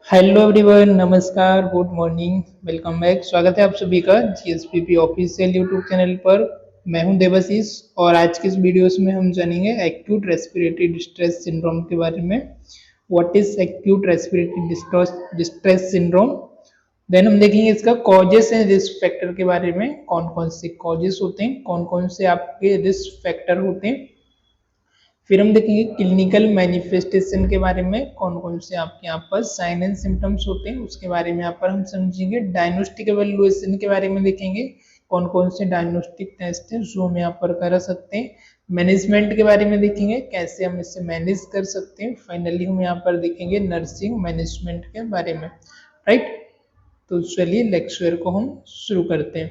Hello everyone, नमस्कार, good morning, welcome back. स्वागत है आप सभी का जीएसपीपी ऑफिशियल यूट्यूब चैनल पर। मैं हूं देवाशीष और आज के इस वीडियोस में हम जानेंगे एक्यूट रेस्पिरेटरी डिस्ट्रेस सिंड्रोम के बारे में। What is acute respiratory distress syndrome. Then हम देखेंगे इसका कॉजेस एंड रिस्क फैक्टर के बारे में, कौन कौन से कॉजेस होते हैं, कौन कौन से आपके रिस्क फैक्टर होते हैं। फिर हम देखेंगे क्लिनिकल मैनिफेस्टेशन के बारे में, कौन कौन से आपके यहाँ पर साइन एंड सिम्टम्स होते हैं उसके बारे में यहाँ पर हम समझेंगे। डायग्नोस्टिक एवेलुएशन के बारे में देखेंगे, कौन कौन से डायग्नोस्टिक टेस्ट हैं जो हम यहाँ पर करा सकते हैं। मैनेजमेंट के बारे में देखेंगे, कैसे हम इससे मैनेज कर सकते हैं। फाइनली हम यहाँ पर देखेंगे नर्सिंग मैनेजमेंट के बारे में। राइट, तो चलिए लेक्चर को हम शुरू करते हैं।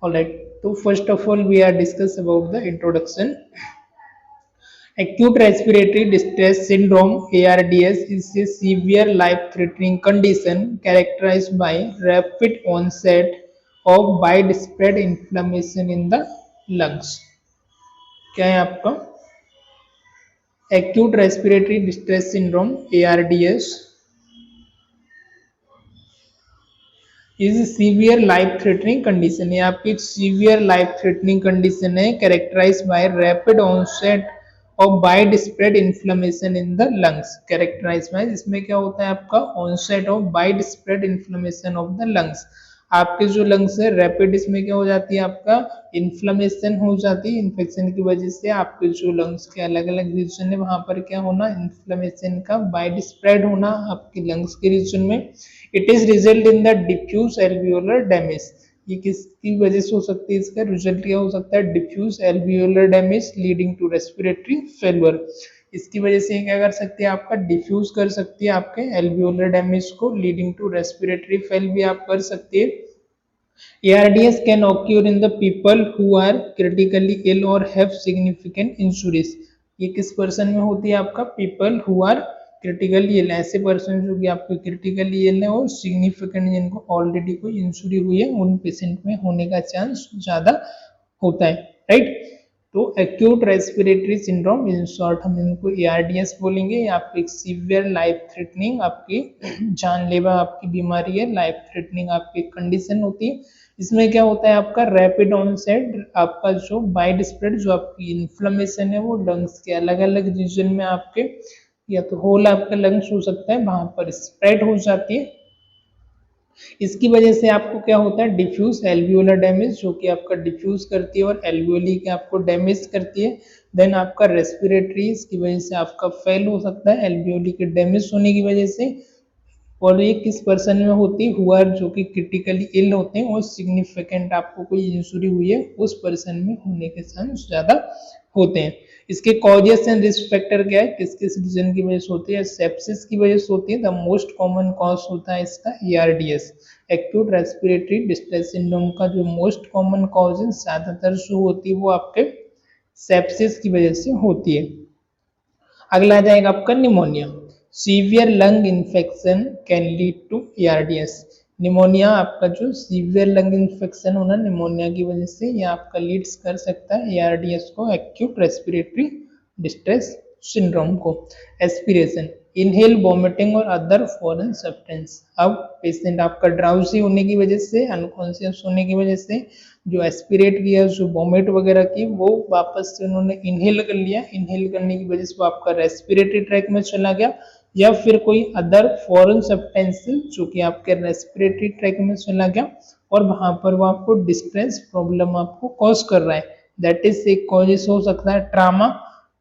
ऑलराइट, तो first of all we are discuss about the introduction. Acute respiratory distress syndrome (ARDS) is a severe life-threatening condition characterized by rapid onset of widespread inflammation in the lungs. क्या है आपका Acute respiratory distress syndrome (ARDS) is a severe life-threatening condition. ये आपकी severe life-threatening condition है, characterized by rapid onset और widespread inflammation in the lungs. Characterise में इसमें क्या होता है आपका onset of widespread inflammation of the lungs. आपके जो लंग्स है रैपिड इसमें क्या हो जाती है आपका इन्फ्लेमेशन हो जाती है। इन्फेक्शन की वजह से आपके जो लंग्स के अलग अलग रीजन है वहां पर क्या होना, इन्फ्लेमेशन का वाइड स्प्रेड होना आपके लंग्स के रीजन में। It is result in the diffuse alveolar damage. ये किसकी वजह से हो सकती है, इसका रिजल्ट क्या हो सकता है, diffuse alveolar damage leading to respiratory failure. इसकी वजह से क्या कर सकती है आपका डिफ्यूज कर सकती है आपके एल्वियोलर डैमेज को, लीडिंग टू रेस्पिरेटरी फेल भी आप कर सकती है। ARDS can occur in the people who are critically ill or have significant injuries. ये किस पर्सन में होती है आपका, people who are critically ill, ऐसे पर्सन जो कि आपको क्रिटिकली इल है और सिग्निफिकेंट जिनको ऑलरेडी कोई इंजुरी हुई है उन पेशेंट में होने का चांस ज्यादा होता है। राइट, तो acute respiratory syndrome in short हम इनको ARDS बोलेंगे। ये आपकी एक सीवियर लाइफ थ्रेटनिंग आपकी जानलेवा आपकी बीमारी है, लाइफ थ्रेटनिंग आपकी कंडीशन होती है। इसमें क्या होता है आपका रैपिड ऑनसेट, आपका जो वाइड स्प्रेड जो आपकी इन्फ्लेमेशन है वो लंग्स के अलग अलग रीजन में आपके, या तो होल आपका लंग्स हो सकता है वहां पर स्प्रेड हो जाती है। इसकी वजह से आपको क्या होता है डिफ्यूज एल्वियोलर डैमेज, जो कि आपका डिफ्यूज करती है और एल्वियोली के आपको डैमेज करती है। देन आपका रेस्पिरेटरी, इसकी वजह से आपका फेल हो सकता है एल्वियोली के डैमेज होने की वजह से। और ये किस पर्सन में होती है, हुआ जो कि क्रिटिकली इल होते हैं और सिग्निफिकेंट आपको कोई इंजुरी हुई है उस पर्सन में होने के चांस ज्यादा होते हैं। इसके कॉजेस एंड रिस्क फैक्टर क्या है, किस किस रीजन की वजह से होती है, सेप्सिस की वजह से होती है। द मोस्ट कॉमन कॉज होता है इसका ARDS, acute respiratory distress syndrome का जो मोस्ट कॉमन कॉज है ज्यादातर जो होती है वो आपके सेप्सिस की वजह से होती है। अगला आ जाएगा आपका pneumonia. Severe lung infection can lead to ARDS। Pneumonia आपका जो सीवियर लंग इन्फेक्शन होना निमोनिया की वजह से ये आपका लीड्स कर सकता है ARDS को, एक्यूट रेस्पिरेटरी डिस्ट्रेस सिंड्रोम को। एस्पिरेशन, इनहेल, वॉमिटिंग और अदर फॉरेन सब्सटेंस। अब पेशेंट आपका ड्राउजी होने की वजह से, अनकॉन्शियस होने की वजह से जो एस्पिरेट किया, जो वॉमिट वगैरह की, वो वापस से उन्होंने इनहेल कर लिया। इनहेल करने की वजह से वो आपका रेस्पिरेटरी ट्रैक में चला गया, या फिर कोई अदर फॉरेन सब्सटेंस जो कि आपके रेस्पिरेटरी ट्रैक में चला गया और वहां पर वो आपको डिस्ट्रेस प्रॉब्लम आपको कॉज कर रहा है। दैट इज एक कॉजेस हो सकता है ट्रामा।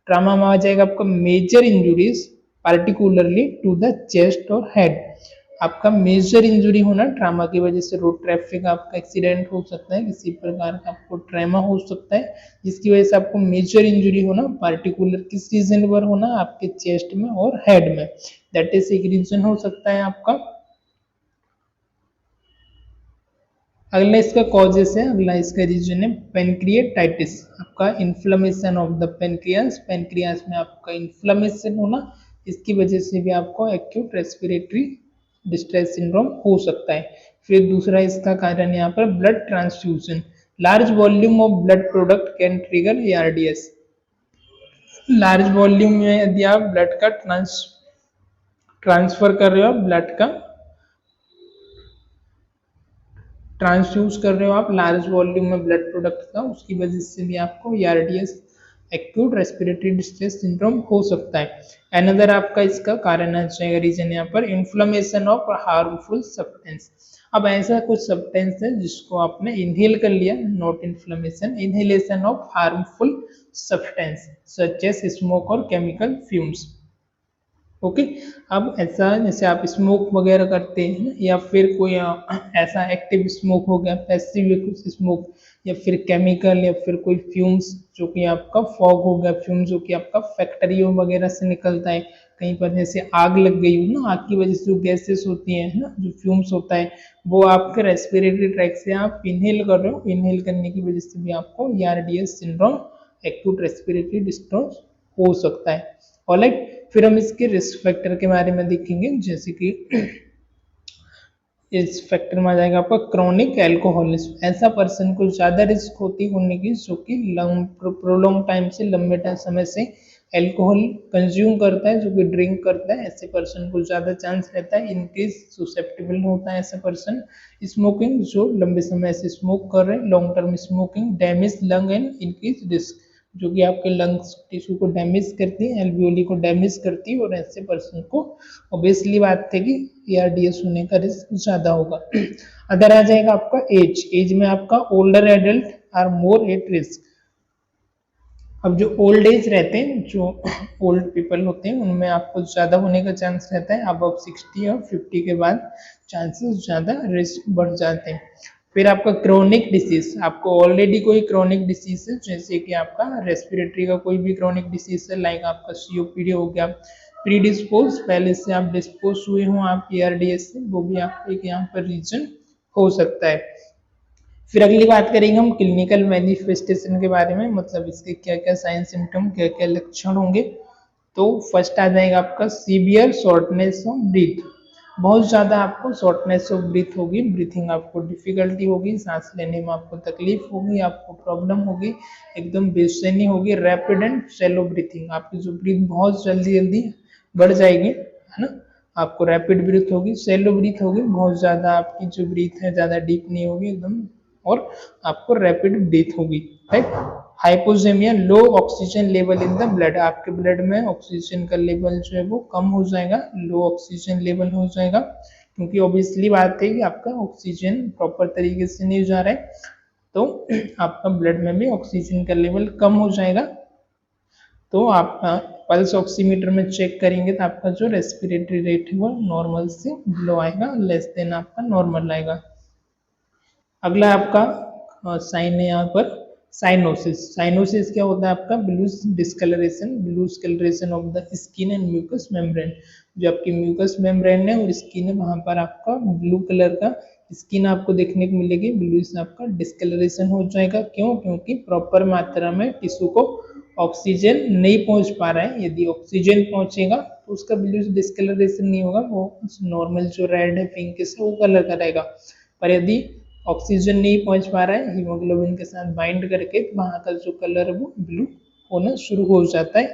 ट्रामा में आ जाएगा आपका major injuries particularly to the chest और हेड। आपका मेजर इंजुरी होना ट्रामा की वजह से, रोड ट्रैफिक आपका एक्सीडेंट हो सकता है, किसी प्रकार का आपको ट्रामा हो सकता है जिसकी वजह से आपको मेजर इंजुरी होना, पार्टिकुलर किस रीजन पर होना, आपके चेस्ट में और हेड में। दैट इज एक रीजन हो सकता है आपका। अगला इसका कॉजेस है, अगला इसका रीजन है पेनक्रिएटाइटिस। आपका inflammation of the pancreas, pancreas में आपका इन्फ्लेमेशन होना, इसकी वजह से भी आपको एक्यूट रेस्पिरेटरी डिस्ट्रेस सिंड्रोम हो सकता है। फिर दूसरा इसका कारण यहाँ पर blood transfusion, large volume of blood product can trigger ARDS। Large volume में यदि आप ब्लड का ट्रांसफर कर रहे हो आप ब्लड का, ट्रांसफ्यूज कर रहे हो आप लार्ज वॉल्यूम में ब्लड प्रोडक्ट का, उसकी वजह से भी आपको ERDS acute respiratory distress syndrome हो सकता है। अनदर आपका इसका कारण आ जाएगा रीजन यहाँ पर इन्फ्लेमेशन ऑफ हार्मफुल सब्सटेंस। अब ऐसा कुछ सब्सटेंस है जिसको आपने इनहेल कर लिया, not inflammation, inhalation of harmful substance such as smoke और केमिकल फ्यूम्स। ओके, अब ऐसा जैसे आप स्मोक वगैरह करते हैं या फिर कोई ऐसा एक्टिव स्मोक हो गया, पैसिव स्मोक, या फिर केमिकल, या फिर कोई फ्यूम्स जो कि आपका फॉग हो गया, फ्यूम जो कि आपका फैक्ट्रियों वगैरह से निकलता है, कहीं पर जैसे आग लग गई हो ना, आग की वजह से जो गैसेस होती हैं ना, जो फ्यूम्स होता है वो आपके रेस्पिरेटरी ट्रैक से आप इनहेल कर रहे हो, इनहेल करने की वजह से भी आपको ERDS syndrome acute respiratory distress हो सकता है। ऑलराइट, फिर हम इसके रिस्क फैक्टर के बारे में देखेंगे, जैसे कि इस फैक्टर में आ जाएगा आपका क्रॉनिक एल्कोहलिज्म। ऐसा पर्सन को ज़्यादा रिस्क होती होने की जो कि प्रोलॉन्ग टाइम से, लंबे समय से एल्कोहल कंज्यूम करता है, जो कि ड्रिंक करता है, ऐसे पर्सन को ज़्यादा चांस रहता है इनकेस ससेप्टेबल होता है ऐसा पर्सन। स्मोकिंग, जो लंबे समय से स्मोक कर रहे हैं, long term smoking, damage lung and increase risk, जो कि आपके लंग्स टिश्यू को डैमेज करती है, एल्वियोली को डैमेज करती है, और ऐसे पर्सन को ऑब्वियसली बात है कि ERDS होने का रिस्क ज़्यादा होगा। अदर आ जाएगा आपका एज में आपका older adult are more at risk. अब जो ओल्ड एज रहते हैं, जो ओल्ड पीपल होते हैं, उनमें आपको ज़्यादा होने का चांस रहता है, अब 60 और 50 के बाद चांसेस ज़्यादा रिस्क बढ़ जाते हैं। फिर आपका क्रोनिक डिसीज, आपको ऑलरेडी कोई क्रोनिक डिसीज है, जैसे कि आपका रेस्पिरेटरी का कोई भी क्रोनिक डिसीज है, लाइक आपका COPD हो गया, प्रीडिस्पोज, पहले से आप डिस्पोज हुए हो आप ERDS से, वो भी आपको एक यहाँ पर रीजन हो सकता है। फिर अगली बात करेंगे हम क्लिनिकल मैनिफेस्टेशन के बारे में, मतलब इसके क्या क्या साइन सिम्टम, क्या क्या लक्षण होंगे। तो फर्स्ट आ जाएगा आपका सीवियर शॉर्टनेस ऑफ ब्रीथ, बहुत ज़्यादा आपको शॉर्टनेस ऑफ ब्रीथ होगी, ब्रीथिंग आपको डिफिकल्टी होगी, सांस लेने में आपको तकलीफ होगी, आपको प्रॉब्लम होगी, एकदम बेचैनी होगी, रैपिड एंड शैलो ब्रीथिंग, आपकी जो ब्रीथ बहुत जल्दी जल्दी बढ़ जाएगी, है ना, आपको रैपिड ब्रीथ होगी, शैलो ब्रीथ होगी, बहुत ज़्यादा आपकी जो ब्रीथ है ज़्यादा डीप नहीं होगी एकदम, और आपको रैपिड ब्रीथ होगी, right. Hypoxemia, low oxygen level in the blood, आपके ब्लड में ऑक्सीजन का लेवल जो है वो कम हो जाएगा, लो ऑक्सीजन लेवल हो जाएगा, क्योंकि ऑब्वियसली बात है कि आपका ऑक्सीजन प्रॉपर तरीके से नहीं जा रहा है, तो आपका ब्लड में भी ऑक्सीजन का लेवल कम हो जाएगा। तो आपका पल्स ऑक्सीमीटर में चेक करेंगे तो आपका जो रेस्पिरेटरी रेट है वो नॉर्मल से बिलो आएगा, लेस देन आपका नॉर्मल आएगा। अगला आपका साइन है यहाँ पर साइनोसिस। साइनोसिस क्या होता है आपका blue discolouration of the skin and mucous membrane, जो आपकी म्यूकस मेम्ब्रेन है और स्किन है वहां पर आपका ब्लू कलर का स्किन आपको देखने को मिलेगी, ब्लू से आपका डिस्कलरेशन हो जाएगा। क्यों? क्योंकि प्रॉपर मात्रा में टिश्यू को ऑक्सीजन नहीं पहुंच पा रहा है, यदि ऑक्सीजन पहुंचेगा तो उसका ब्लू डिस्कलरेशन नहीं होगा, वो नॉर्मल जो रेड है पिंकिश है वो कलर का रहेगा। पर यदि ऑक्सीजन नहीं पहुंच पा रहा है हीमोग्लोबिन के साथ बाइंड करके, तो वहाँ का जो कलर है वो ब्लू होना शुरू हो जाता है,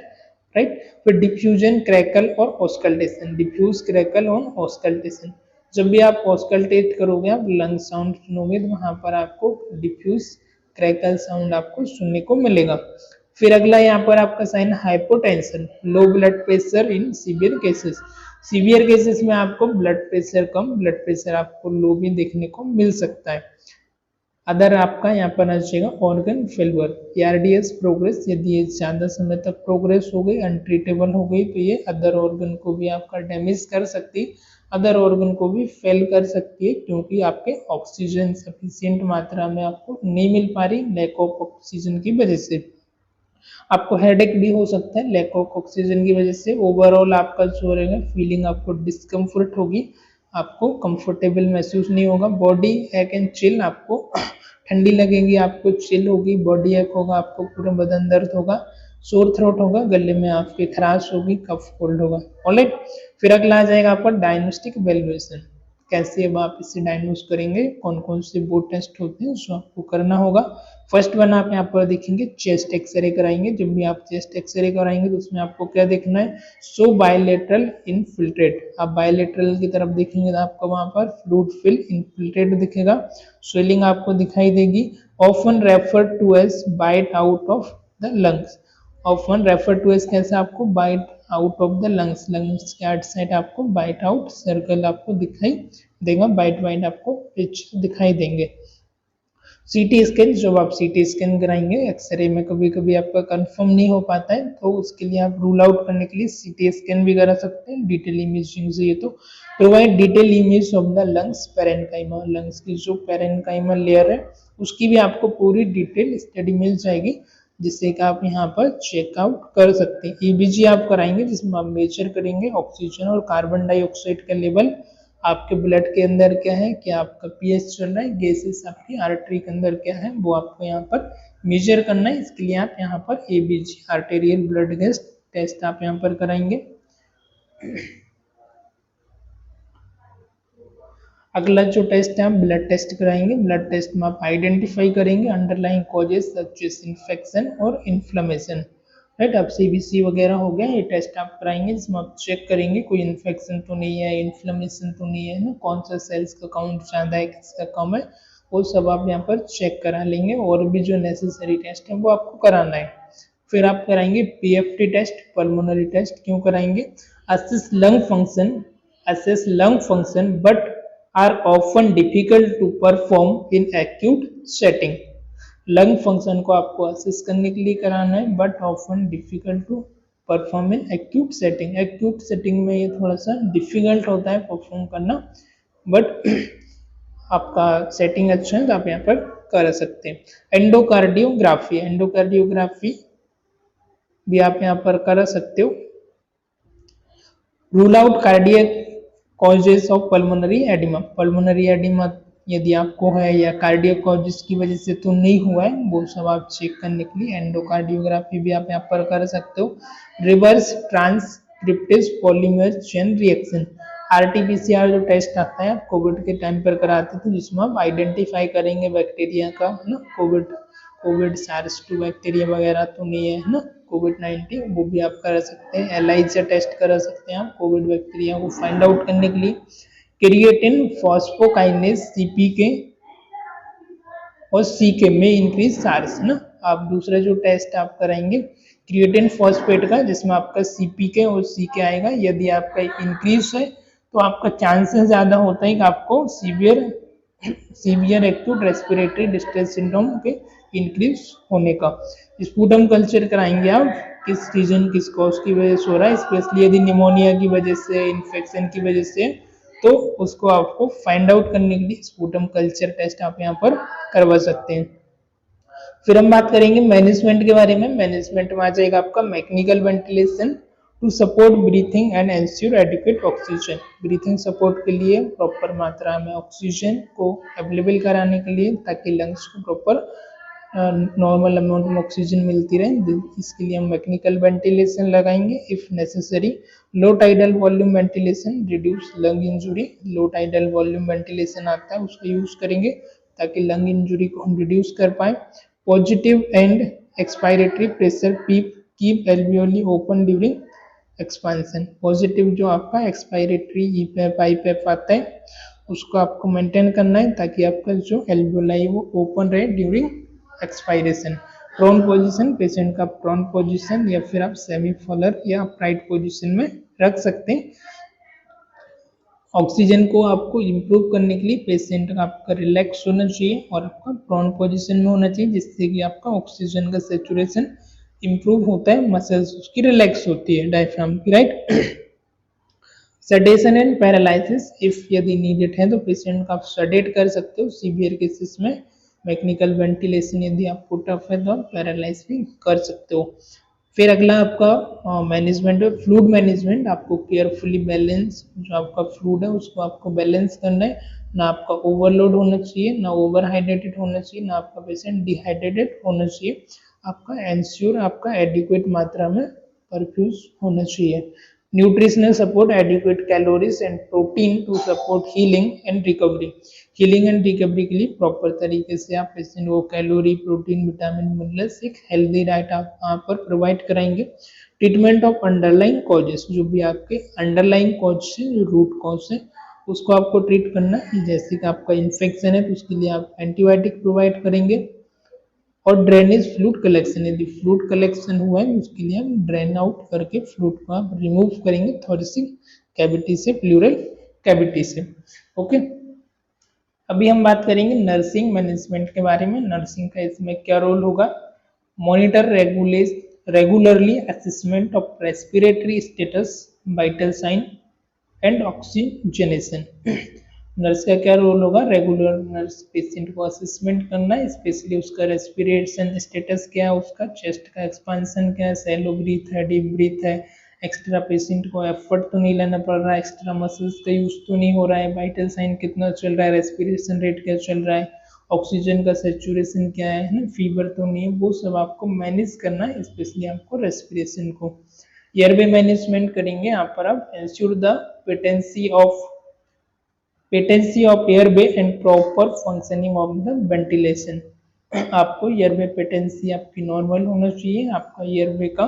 राइट। फिर डिफ्यूजन, क्रैकल और ऑस्कल्टेशन, डिफ्यूज, क्रैकल और ऑस्कल्टेशन, जब भी आप ऑस्कल्टेट करोगे, आप लंग साउंड सुनोगे, तो वहाँ पर आपको डिफ्यूज क्रैकल साउंड आपको सुनने को मिलेगा। फिर अगला यहाँ पर आपका sign hypotension, low blood pressure in severe cases, severe cases में आपको ब्लड प्रेशर कम, ब्लड प्रेशर आपको लो भी देखने को मिल सकता है। अदर आपका यहाँ पर आ जाएगा ऑर्गन फेलियर, ERDS प्रोग्रेस, यदि ये ज़्यादा समय तक प्रोग्रेस हो गई, अनट्रीटेबल हो गई, तो ये अदर ऑर्गन को भी आपका डैमेज कर सकती है, अदर ऑर्गन को भी फेल कर सकती है, क्योंकि आपके ऑक्सीजन सफिशियंट मात्रा में आपको नहीं मिल पा रही, लैक ऑफ ऑक्सीजन की वजह से। आपको हेडेक भी हो सकता है लैक ऑफ ऑक्सीजन की वजह से, ओवरऑल आपका जो रहेगा फीलिंग आपको डिस्कम्फर्ट होगी, आपको कंफर्टेबल महसूस नहीं होगा, बॉडी एक एंड चिल, आपको ठंडी लगेगी, आपको चिल होगी, बॉडी एक होगा, आपको पूरा बदन दर्द होगा, सोर थ्रोट होगा, गले में आपकी खराश होगी, कफ कोल्ड होगा, ऑलराइट। फिर अगला आ जाएगा आपका डायग्नोस्टिक वैल्यूएशन, कैसे अब आप इसे डायग्नोस करेंगे, कौन कौन से बोर्ड टेस्ट होते हैं जो आपको करना होगा। फर्स्ट वन आप यहाँ पर देखेंगे चेस्ट एक्सरे कराएंगे। जब भी आप चेस्ट एक्सरे कराएंगे तो उसमें आपको क्या देखना है, सो बायलेटरल इनफिल्ट्रेट। आप बायलेटरल की तरफ देखेंगे तो आपको वहां पर फ्लूइड फिल इनफिल्ट्रेट दिखेगा, स्वेलिंग आपको दिखाई देगी। Often refer to as bite out of the lungs. Often refer to as कैसे, आपको bite out of the lungs, lungs के आउट साइड आपको बाइट आउट सर्कल आपको दिखाई देगा, बाइट वाइट आपको पिक्चर दिखाई देंगे। सीटी स्कैन, जब आप सीटी स्कैन कराएंगे, एक्सरे में कभी कभी आपका कंफर्म नहीं हो पाता है तो उसके लिए आप रूल आउट करने के लिए सीटी स्कैन भी करा सकते हैं। डिटेल इमेजिंग चाहिए तो provide detail image of the lungs parenchyma, lungs की जो पेरेन्काइमा लेयर है उसकी भी आपको पूरी डिटेल स्टडी मिल जाएगी, जिससे कि आप यहाँ पर चेकआउट कर सकते हैं। ईबीजी आप कराएंगे जिसमें आप मेजर करेंगे ऑक्सीजन और कार्बन डाइऑक्साइड का लेवल, आपके ब्लड के अंदर क्या है, क्या आपका पीएच चल रहा है, गैसेस आपकी आर्टरी के अंदर क्या है, वो आपको यहाँ पर मेजर करना है। इसके लिए आप यहाँ पर ABG arterial blood gas test आप यहाँ पर कराएंगे। अगला जो टेस्ट है आप ब्लड टेस्ट कराएंगे। ब्लड टेस्ट में आप आइडेंटिफाई करेंगे underlying causes such as infection और इन्फ्लेमेशन, राइट। अब सीबीसी वगैरह हो गया, ये टेस्ट आप कराएंगे जिसमें आप चेक करेंगे कोई इन्फेक्शन तो नहीं है, इन्फ्लेमेशन तो नहीं है ना, कौन सा सेल्स का काउंट ज़्यादा है किसका कम है, वो सब आप यहाँ पर चेक करा लेंगे। और भी जो नेसेसरी टेस्ट है वो आपको कराना है। फिर आप कराएंगे पीएफटी टेस्ट, पल्मोनरी टेस्ट। क्यों कराएंगे, assess lung function, assess lung function but are often difficult to perform in acute setting। Lung function को आपको असेस करने के लिए कराना है but often difficult to perform in acute setting. Acute setting में ये थोड़ा सा डिफिकल्ट होता है परफॉर्म करना, बट आपका सेटिंग अच्छा है तो आप यहाँ पर कर सकते हैं। एंडोकार्डियोग्राफी, एंडोकार्डियोग्राफी भी आप यहाँ पर कर सकते हो। Rule out cardiac causes of pulmonary oedema, pulmonary oedema यदि आपको है या कार्डियक कॉजेस की वजह से तो नहीं हुआ है, वो सब आप चेक करने के लिए एंडोकार्डियोग्राफी भी आप यहाँ पर कर सकते हो। Reverse transcriptase polymer chain reaction, RTPCR जो टेस्ट आता है आप कोविड के टाइम पर कराते थे जिसमें आप आइडेंटिफाई करेंगे बैक्टीरिया का, है ना, कोविड सार्स-2 बैक्टीरिया वगैरह तो नहीं है ना, कोविड-19, वो भी आप करा सकते हैं। एलाइजा टेस्ट करा सकते हैं आप कोविड बैक्टीरिया को फाइंड आउट करने के लिए। क्रिएटिन फॉस्फोकाइनेज सीपीके और सीके में इंक्रीज सार्स ना, आप दूसरा जो टेस्ट आप कराएंगे क्रिएटिन फॉस्फेट का जिसमें आपका सीपीके और सीके आएगा, यदि आपका इंक्रीज है तो आपका चांसेस ज़्यादा होता है कि आपको severe acute respiratory distress syndrome के इंक्रीज होने का। स्पूटम कल्चर कराएंगे आप किस रीजन किस कॉज की वजह से हो रहा है, स्पेशली यदि निमोनिया की वजह से, इन्फेक्शन की वजह से, तो उसको आपको फाइंड आउट करने के लिए स्पूटम कल्चर टेस्ट आप यहाँ पर करवा सकते हैं। फिर हम बात करेंगे मैनेजमेंट के बारे में। मैनेजमेंट में आ जाएगा आपका mechanical ventilation to support breathing and ensure adequate oxygen. Breathing support के लिए प्रॉपर मात्रा में ऑक्सीजन को अवेलेबल कराने के लिए ताकि लंग्स को प्रॉपर नॉर्मल अमाउंट में ऑक्सीजन मिलती रहे, इसके लिए हम मैकेनिकल वेंटिलेशन लगाएंगे। If necessary low tidal volume ventilation reduce lung injury, low tidal volume ventilation आता है उसका यूज करेंगे ताकि लंग इंजुरी को हम रिड्यूस कर पाए। Positive and expiratory pressure keep alveoli open during expansion. Positive जो आपका एक्सपायरेटरी ईपैप आईपैप आता है उसको आपको मेंटेन करना है ताकि आपका जो एल्वियोलाई वो ओपन रहे during expiration. Prone position, patient का प्रोन पोजीशन या फिर आप सेमी फॉलर या अपराइट पोजीशन में रख सकते हैं। ऑक्सीजन को आपको इम्प्रूव करने के लिए पेशेंट का आपका रिलैक्स होना चाहिए और आपका प्रोन पोजीशन में होना चाहिए, जिससे कि आपका ऑक्सीजन का सेचुरेशन इम्प्रूव होता है, मसल्स उसकी रिलैक्स होती है डायफ्राम की, right. Sedation and paralysis, if यदि नीडेड है तो पेशेंट का आप सेडेट कर सकते हो सीवियर केसेस में। मैकेनिकल वेंटिलेशन यदि आपको टफ है तो आप पैरालाइज भी कर सकते हो। फिर अगला आपका मैनेजमेंट है फ्लूइड मैनेजमेंट। आपको केयरफुली बैलेंस जो आपका फ्लूइड है उसको आपको बैलेंस करना है, ना आपका ओवरलोड होना चाहिए, ना ओवर हाइड्रेटेड होना चाहिए, ना आपका पेशेंट डिहाइड्रेटेड होना चाहिए। आपका एंश्योर आपका एडिक्वेट मात्रा में परफ्यूज होना चाहिए। Nutritional support, adequate calories and protein to support healing and recovery. Healing and recovery के लिए प्रॉपर तरीके से आप पेशेंट को कैलोरी, प्रोटीन, विटामिन, मिनरल्स, एक हेल्दी डाइट आप वहाँ पर प्रोवाइड कराएंगे। ट्रीटमेंट ऑफ अंडरलाइंग कॉजेस, जो भी आपके अंडरलाइंग कॉज है, जो रूट कॉज है, उसको आपको ट्रीट करना है। जैसे कि आपका इन्फेक्शन है तो उसके लिए आप एंटीबायोटिक प्रोवाइड करेंगे। और ड्रेनेज फ्लूइड कलेक्शन, यदि फ्लूइड कलेक्शन हुआ है उसके लिए हम ड्रेन आउट करके फ्लूइड को आप रिमूव करेंगे थोरेसिक कैविटी से, प्लूरल कैविटी से। ओके, अभी हम बात करेंगे नर्सिंग मैनेजमेंट के बारे में। नर्सिंग का इसमें क्या रोल होगा? Monitor regularly assessment of respiratory status, vital sign and oxygenation. Nurse का क्या रोल होगा? रेगुलर नर्स पेशेंट को असेसमेंट करना है, स्पेशली उसका रेस्पिरेशन स्टेटस क्या है, उसका चेस्ट का एक्सपांशन क्या है, सैलो ब्रीथ है, डीप ब्रीथ है, एक्स्ट्रा पेशेंट को एफर्ट तो नहीं लेना पड़ रहा है, एक्स्ट्रा मसल्स का यूज तो नहीं हो रहा है, वाइटल साइन कितना चल रहा है, रेस्पिरेशन रेट क्या चल रहा है, ऑक्सीजन का सेचुरेशन क्या है ना, फीवर तो नहीं है, वो सब आपको मैनेज करना है, स्पेशली आपको रेस्पिरेशन को। एयरवे मैनेजमेंट करेंगे यहाँ पर आप, ensure the patency of airway and proper functioning of the ventilation. आपको एयरवे पेटेंसी आपकी नॉर्मल होना चाहिए, आपका एयरवे का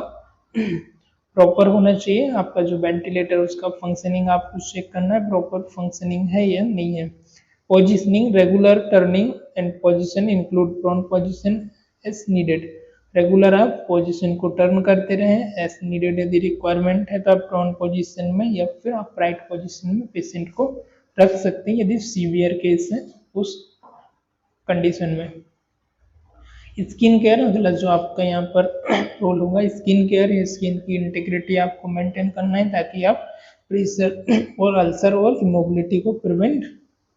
प्रॉपर होना चाहिए, आपका जो वेंटिलेटर उसका फंक्शनिंग आपको चेक करना है, प्रॉपर फंक्शनिंग है या नहीं है। Positioning, regular turning and position include prone position as needed. Regular आप पोजीशन को टर्न करते रहें, एज नीडेड यदि रिक्वायरमेंट है तो आप प्रोन पोजीशन में या फिर आप राइट पोजीशन में पेशेंट को रख सकते हैं यदि सीवियर केस है उस कंडीशन में। स्किन केयर, अगला जो आपका यहाँ पर रोल होगा स्किन केयर है, स्किन की इंटीग्रिटी आपको मेंटेन करना है ताकि आप प्रेशर और अल्सर और इमोबिलिटी को प्रिवेंट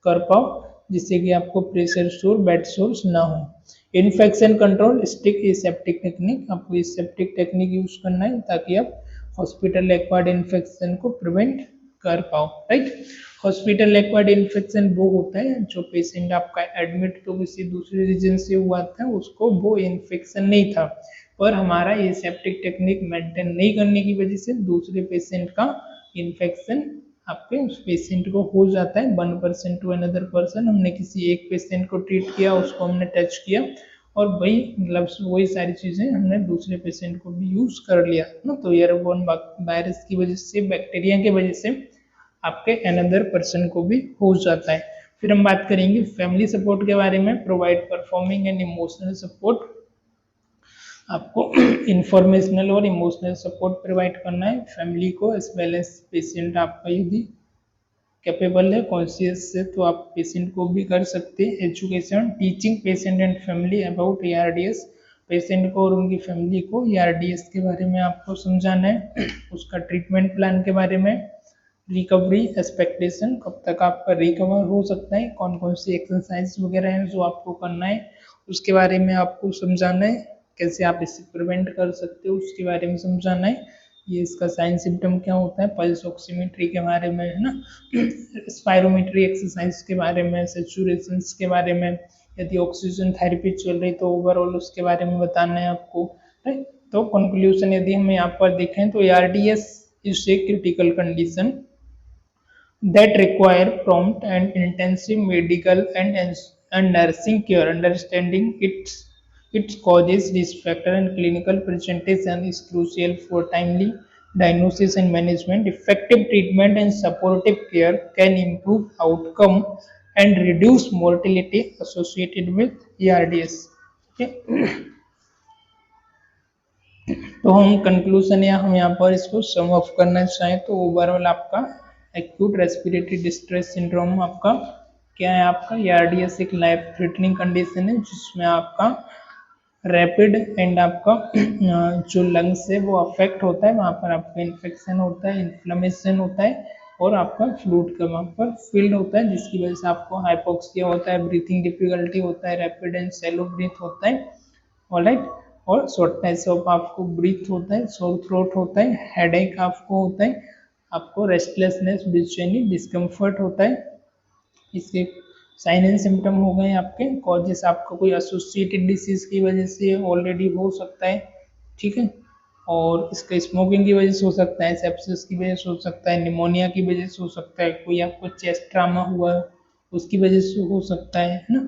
कर पाओ, जिससे कि आपको प्रेशर सोर, बेड सोर्स ना हो। Infection control, stick aseptic technique, आपको एसेप्टिक टेक्निक यूज करना है ताकि आप हॉस्पिटल एक्वायर्ड इन्फेक्शन को प्रिवेंट कर पाओ, राइट। हॉस्पिटल एक्वायर्ड इन्फेक्शन वो होता है जो पेशेंट आपका एडमिट तो किसी दूसरे रीजन से हुआ था, उसको वो इन्फेक्शन नहीं था, पर हमारा एसेप्टिक टेक्निक मेंटेन नहीं करने की वजह से दूसरे पेशेंट का इन्फेक्शन आपके उस पेशेंट को हो जाता है। 1% टू अनदर पर्सन, हमने किसी एक पेशेंट को ट्रीट किया, उसको हमने टच किया और वही ग्लव्स वही सारी चीज़ें हमने दूसरे पेशेंट को भी यूज कर लिया ना, तो एयरबोर्न वायरस की वजह से, बैक्टीरिया की वजह से आपके अनदर पर्सन को भी हो जाता है। फिर हम बात करेंगे फैमिली सपोर्ट के बारे में। Provide performing and emotional support, आपको इंफॉर्मेशनल और इमोशनल सपोर्ट प्रोवाइड करना है फैमिली को, एज वेल एज पेशेंट आपका यदि कैपेबल है, कॉन्शियस है तो आप पेशेंट को भी कर सकते हैं। Education, teaching patient and family about ARDS, patient को और उनकी फैमिली को ARDS के बारे में आपको समझाना है, उसका ट्रीटमेंट प्लान के बारे में। रिकवरी एक्सपेक्टेशन, कब तक आपका रिकवर हो सकता है, कौन कौन सी एक्सरसाइज वगैरह है जो आपको करना है उसके बारे में आपको समझाना है, कैसे आप इससे प्रिवेंट कर सकते हो उसके बारे में समझाना है। ये इसका साइन सिम्टम क्या होता है, पल्स ऑक्सीमेट्री के बारे में है ना, स्पायरोमेट्री एक्सरसाइज के बारे में, सेचुरेशन के बारे में, यदि ऑक्सीजन थेरेपी चल रही तो ओवरऑल उसके बारे में बताना है आपको, राइट। तो कंक्लूजन यदि हम यहाँ पर देखें तो ARDS is a critical condition that require prompt and intensive medical and nursing care. Understanding its causes, risk factor, and clinical presentation is crucial for timely diagnosis and management. Effective treatment and supportive care can improve outcome and reduce mortality associated with ARDS. Okay. तो हम conclusion या हम यहाँ पर इसको sum up करना चाहें तो ओवरऑल आपका एक्यूट रेस्पिरेटरी डिस्ट्रेस सिंड्रोम आपका क्या है, आपका ARDS एक लाइफ थ्रेटनिंग कंडीशन है जिसमें आपका रैपिड एंड आपका जो लंग्स है वो अफेक्ट होता है, वहाँ पर आपका इन्फेक्शन होता है, इन्फ्लेमेशन होता है और आपका फ्लूइड का वहाँ पर फिल्ड होता है, जिसकी वजह से आपको हाइपोक्सिया होता है, ब्रीथिंग डिफिकल्टी होता है, रैपिड एंड सैलो ब्रीथ होता है, ऑलराइट, और शॉर्टनेस ऑफ आपको ब्रीथ होता है, सोर थ्रोट होता है, हेडेक आपको होता है, आपको रेस्टलेसनेस, बेचैनी, डिस्कम्फर्ट होता है। इसके साइन एंड सिम्टम हो गए आपके। कॉजेस आपका कोई एसोसिएटेड डिसीज की वजह से ऑलरेडी हो सकता है, ठीक है, और इसका स्मोकिंग की वजह से हो सकता है, सेप्सिस की वजह से हो सकता है, निमोनिया की वजह से हो सकता है, कोई आपको चेस्ट ट्रामा हुआ उसकी वजह से हो सकता है ना।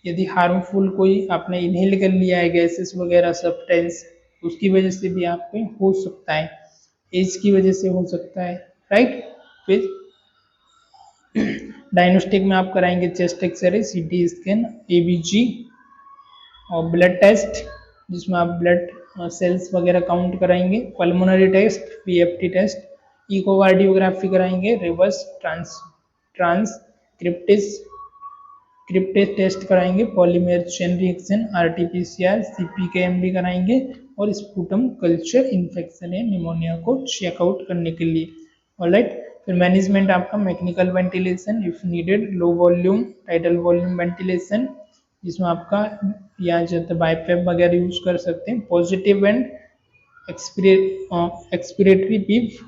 यदि हार्मफुल कोई आपने इनहेल कर लिया है गैसेस वगैरह सब्सटेंस, उसकी वजह से भी आप पे हो सकता है, एज की वजह से हो सकता है, राइट। फिर डायग्नोस्टिक में आप कराएंगे chest x-ray, CT scan, ABG और ब्लड टेस्ट जिसमें आप ब्लड सेल्स वगैरह काउंट कराएंगे, pulmonary test, PFT test, echocardiography कराएंगे, रिवर्स ट्रांसक्रिप्टिस क्रिप्टेज टेस्ट कराएंगे, polymer chain reaction, RTPCR, CPKM भी कराएंगे और स्पूटम कल्चर इन्फेक्शन या निमोनिया को चेकआउट करने के लिए। ऑलराइट, फिर मैनेजमेंट आपका mechanical ventilation if needed, low volume tidal volume ventilation जिसमें आपका या जो बाइपेप वगैरह यूज कर सकते हैं, पॉजिटिव एंड एक्सपिरेटरी पीप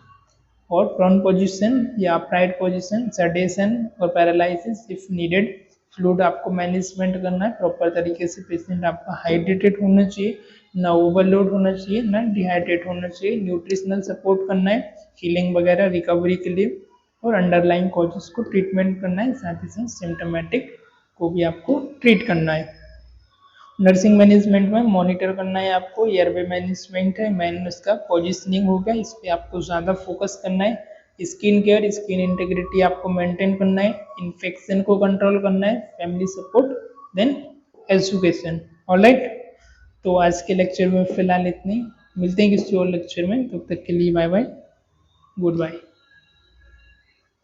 और प्रोन पोजीशन या अपराइट पोजीशन, सेडेशन और पैरालिसिस इफ नीडेड। फ्लूइड आपको मैनेजमेंट करना है प्रॉपर तरीके से, पेशेंट आपका हाइड्रेटेड होना चाहिए, ना ओवरलोड होना चाहिए ना डिहाइड्रेट होना चाहिए, न्यूट्रिशनल सपोर्ट करना है हीलिंग वगैरह रिकवरी के लिए, और अंडरलाइन कॉजेस को ट्रीटमेंट करना है, साथ ही साथ सिम्टोमेटिक को भी आपको ट्रीट करना है। नर्सिंग मैनेजमेंट में मॉनिटर करना है आपको, एयरवे मैनेजमेंट है, मैन उसका पोजिशनिंग हो गया, इस पर आपको ज़्यादा फोकस करना है, स्किन केयर स्किन इंटीग्रिटी आपको मेंटेन करना है, इन्फेक्शन को कंट्रोल करना है, family support, then education. Alright, तो आज के लेक्चर में फिलहाल इतनी, मिलते हैं किसी और लेक्चर में, तब तक के लिए बाय बाय, गुड बाय।